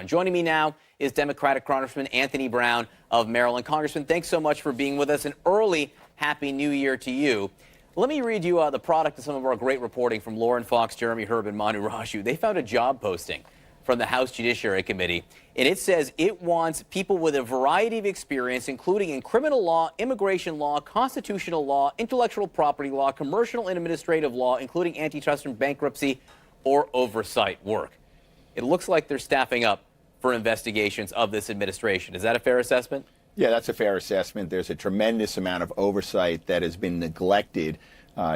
Joining me now is Democratic Congressman Anthony Brown of Maryland. Congressman, thanks so much for being with us. An early Happy New Year to you. Let me read you the product of some of our great reporting from Lauren Fox, Jeremy Herb, and Manu Raju. They found a job posting from the House Judiciary Committee, and it says it wants people with a variety of experience, including in criminal law, immigration law, constitutional law, intellectual property law, commercial and administrative law, including antitrust and bankruptcy or oversight work. It looks like they're staffing up for investigations of this administration. Is that a fair assessment? Yeah, that's a fair assessment. There's a tremendous amount of oversight that has been neglected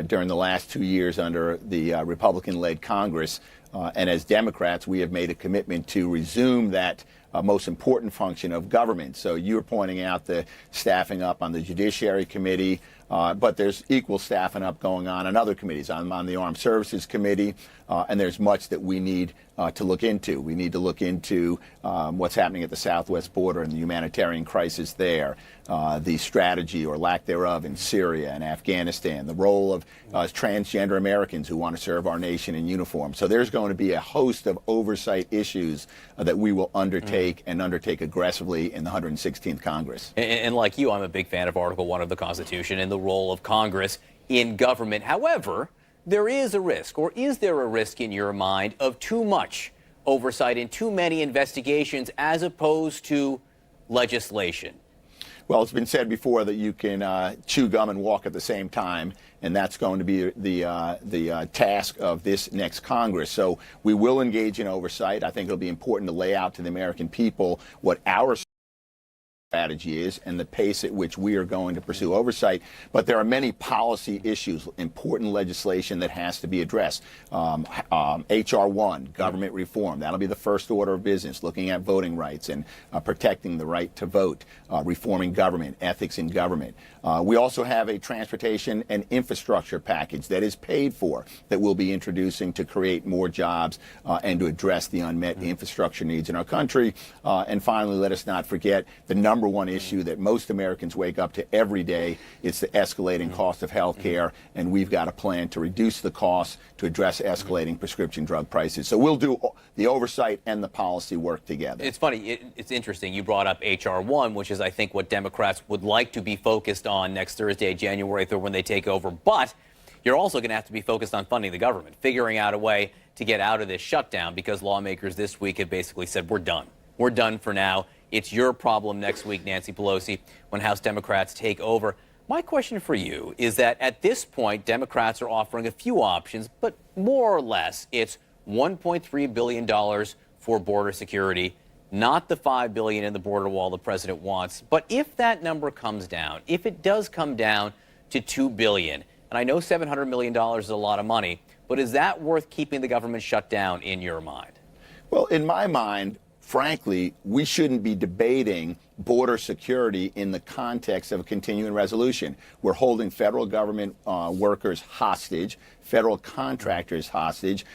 during the last 2 years under the Republican-led Congress. And as Democrats, we have made a commitment to resume that most important function of government. So you're pointing out the staffing up on the Judiciary Committee, but there's equal staffing up going on other committees. I'm on the Armed Services Committee, and there's much that we need to look into. We need to look into what's happening at the southwest border and the humanitarian crisis there, the strategy or lack thereof in Syria and Afghanistan, the role of transgender Americans who want to serve our nation in uniform. So there's going to be a host of oversight issues that we will undertake and undertake aggressively in the 116th Congress. And like you, I'm a big fan of Article 1 of the Constitution and the role of Congress in government. However, there is a risk, or is there a risk in your mind, of too much oversight and too many investigations as opposed to legislation? Well, it's been said before that you can chew gum and walk at the same time, and that's going to be the task of this next Congress. So we will engage in oversight. I think it'll be important to lay out to the American people what our strategy is and the pace at which we are going to pursue oversight. But there are many policy issues, important legislation that has to be addressed. H.R. 1, government reform, that'll be the first order of business, looking at voting rights and protecting the right to vote, reforming government, ethics in government. We also have a transportation and infrastructure package that is paid for that we'll be introducing to create more jobs and to address the unmet infrastructure needs in our country. And finally, let us not forget the number one issue that most Americans wake up to every day. It's the escalating cost of health care, and we've got a plan to reduce the cost to address escalating prescription drug prices. So we'll do the oversight and the policy work together. It's funny, it's interesting. You brought up H.R. 1, which is, I think, what Democrats would like to be focused on next Thursday, January 3rd, when they take over. But you're also going to have to be focused on funding the government, figuring out a way to get out of this shutdown, because lawmakers this week have basically said, we're done. We're done for now. It's your problem next week, Nancy Pelosi, when House Democrats take over. My question for you is that at this point, Democrats are offering a few options, but more or less, it's $1.3 billion for border security, not the $5 billion in the border wall the president wants. But if that number comes down, if it does come down to $2 billion, and I know $700 million is a lot of money, but is that worth keeping the government shut down in your mind? Well, in my mind, frankly, we shouldn't be debating border security in the context of a continuing resolution. We're holding federal government workers hostage, federal contractors hostage,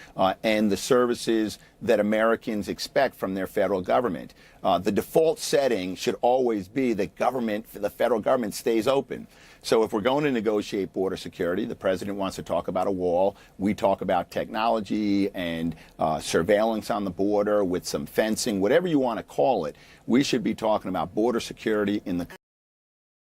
and the services that Americans expect from their federal government. The default setting should always be that the federal government stays open. So if we're going to negotiate border security, the president wants to talk about a wall. We talk about technology and surveillance on the border with some fencing, whatever you want to call it. We should be talking about border security in the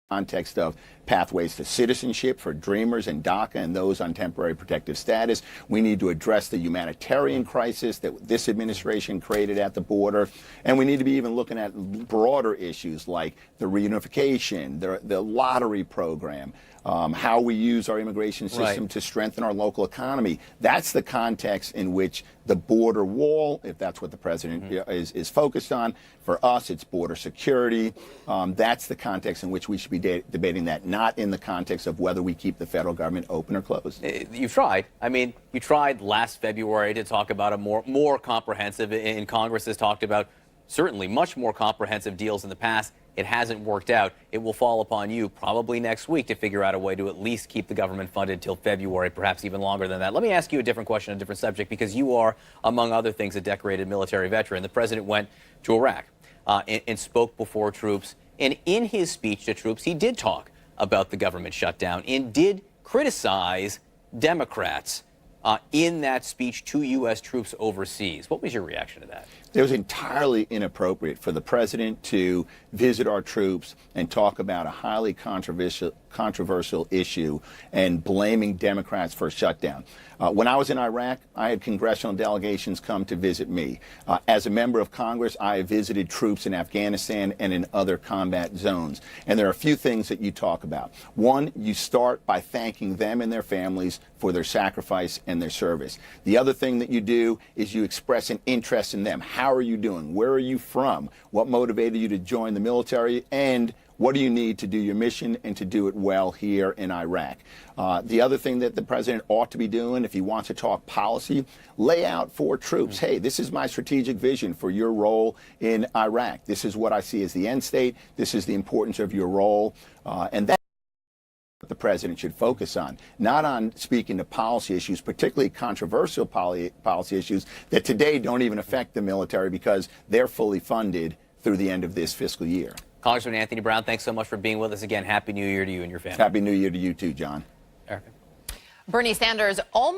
context of pathways to citizenship for Dreamers and DACA and those on temporary protective status. We need to address the humanitarian crisis that this administration created at the border. And we need to be even looking at broader issues like the reunification, the lottery program, how we use our immigration system to strengthen our local economy. That's the context in which the border wall, if that's what the president is focused on. For us, it's border security. That's the context in which we should be debating that, not in the context of whether we keep the federal government open or closed. You've tried. I mean, you tried last February to talk about a more comprehensive, and Congress has talked about certainly much more comprehensive deals in the past. It hasn't worked out. It will fall upon you probably next week to figure out a way to at least keep the government funded till February, perhaps even longer than that. Let me ask you a different question, a different subject, because you are, among other things, a decorated military veteran. The president went to Iraq and spoke before troops. And in his speech to troops, he did talk about the government shutdown and did criticize Democrats in that speech to U.S. troops overseas. What was your reaction to that? It was entirely inappropriate for the president to visit our troops and talk about a highly controversial issue and blaming Democrats for a shutdown. When I was in Iraq, I had congressional delegations come to visit me. As a member of Congress, I have visited troops in Afghanistan and in other combat zones. And there are a few things that you talk about. One, you start by thanking them and their families for their sacrifice and their service. The other thing that you do is you express an interest in them. How are you doing? Where are you from? What motivated you to join the military? And what do you need to do your mission and to do it well here in Iraq? The other thing that the president ought to be doing, if he wants to talk policy, lay out for troops, hey, this is my strategic vision for your role in Iraq. This is what I see as the end state. This is the importance of your role. And that's what the president should focus on, not on speaking to policy issues, particularly controversial policy issues that today don't even affect the military because they're fully funded through the end of this fiscal year. Congressman Anthony Brown, thanks so much for being with us again. Happy New Year to you and your family. Happy New Year to you too, John. Erica. Bernie Sanders almost